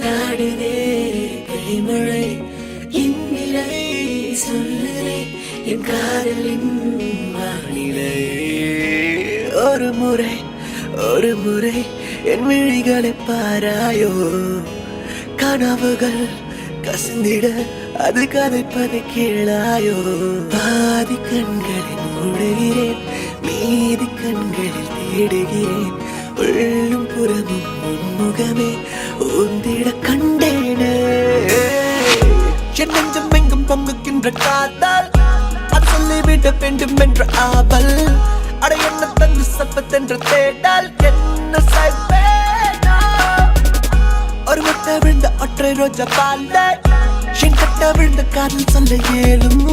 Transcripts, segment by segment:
நாடுதே கைமழை இந்நிலை சொல்லுதே என் காதலின் வானிலை ஒரு முறை என் விழிகளை பாராயோ கனவுகள் கசிந்திட அது கதைப்பதை கேளாயோ பாதி கண்களில் மூடுகிறேன் மீதி கண்களில் தேடுகிறேன் உள்ளும் புறமும் முன்முகமே ஊந்திட கண்டேனே என் நெஞ்சம் எங்கும் பொங்குகின்ற காதல் அது சொல்லிவிட வேண்டும் என்ற ஆவல் அட என்ன தந்து சப்பத்தென்ற தேடல் என்ன செய்வேனோ ஒரு முட்டை விழுந்த ஒற்றை ரோஜா பால்ல என் கட்ட விழுந்த காதல் சொல்ல ஏழும்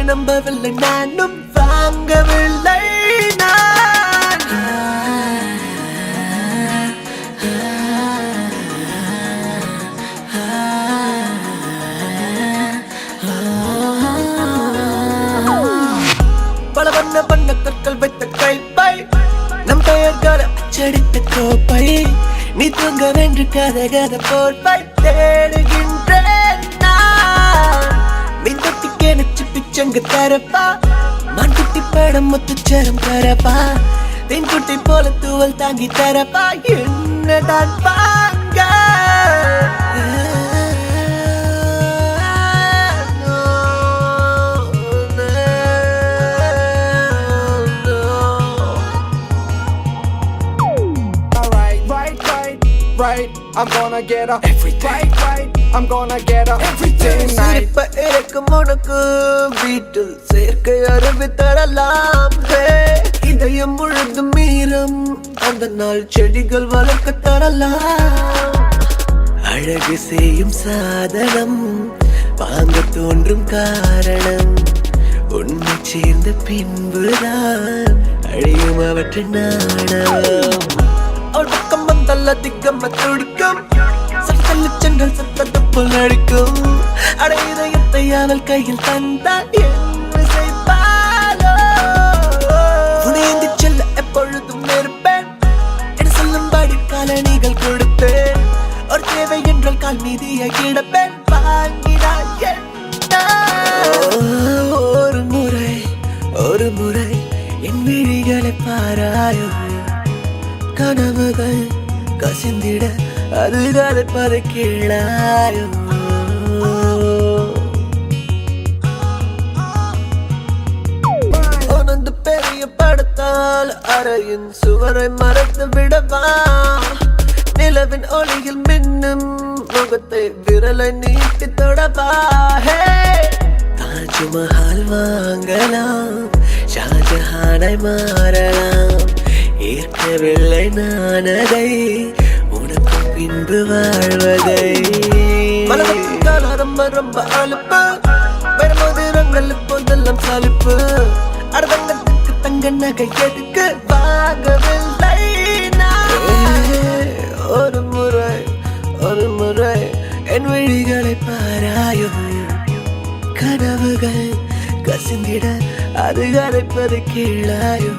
நம்பவில்லை நானும் வாங்கவில்லை நான் பல வண்ண கற்கள் வைத்த கைப்பை நம் பெயர்களை அச்சடித்த கோப்பை நீ தூங்க வென்று கதை போல் தேடுகின்றேன் நான் மீன் தொட்டிக்கே நச்சு பிச்சங்கு தரப்பா மான் குட்டி படம் முத்துச்சரம் தரப்பா தென் குட்டி போல தூவல் தாங்கி தரப்பா என்னதான் பாங்க Right, I'm gonna get her everything. Right, I'm gonna get her everything. சிரிப்ப இருக்கும் உனக்கு வீட்டில் சேர்க்கை அருவி தரலாம் இதயம் முழுதும் மீறும் அந்த நாள் செடிகள் வளர்க்க தரலாம் அழகு செய்யும் சாதனம் வாங்க தோன்றும் காரணம் உன்னை சேர்ந்த பின்புதான் அழியும் அவற்றின் நாணம் அவள் பக்கம் வந்தால் அதிகம் துடிக்கும் சட்டல்ல சென்றால் சத்தத்தை போல் நடிக்கும் அட இதயத்தை அவள் கையில் தந்தால் என்ன செய்வாளோ உனையந்தி செல்ல எப்பொழுதும் இருப்பேன் என சொல்லும்படி காலணிகள் கொடுப்பேன் ஒரு தேவை என்றால் கால் மீதியை கிடப்பேன் வாங்கினாள் என்ன ஒரு முறை என் விழிகளை பாராயோ கனவுகள் கசிந்திட அது கதைப்பதை கேளாயோ உனது பெரிய படத்தால் அறையின் சுவரை மறைத்து விடவா நிலவின் ஒளியில் மின்னும் முகத்தை விரலை நீட்டி தொடவா தாஜ்மஹால் வாங்கலாம் ஷாஜஹானை மாறலாம் ஏற்கவில்லை நான் அதை உனக்கு பின்பு வாழ்வதை மலர்கால ரொம்ப அலுப்பு வரும்போது போதெல்லாம் சலிப்பு அடதங்கத்துக்கு தங்க நகை எதுக்கு வாங்கவில்லை ஒரு முறை என் விழிகளை பாராயோ கனவுகள் கசிந்திட அது கதைப்பது கேளாயோ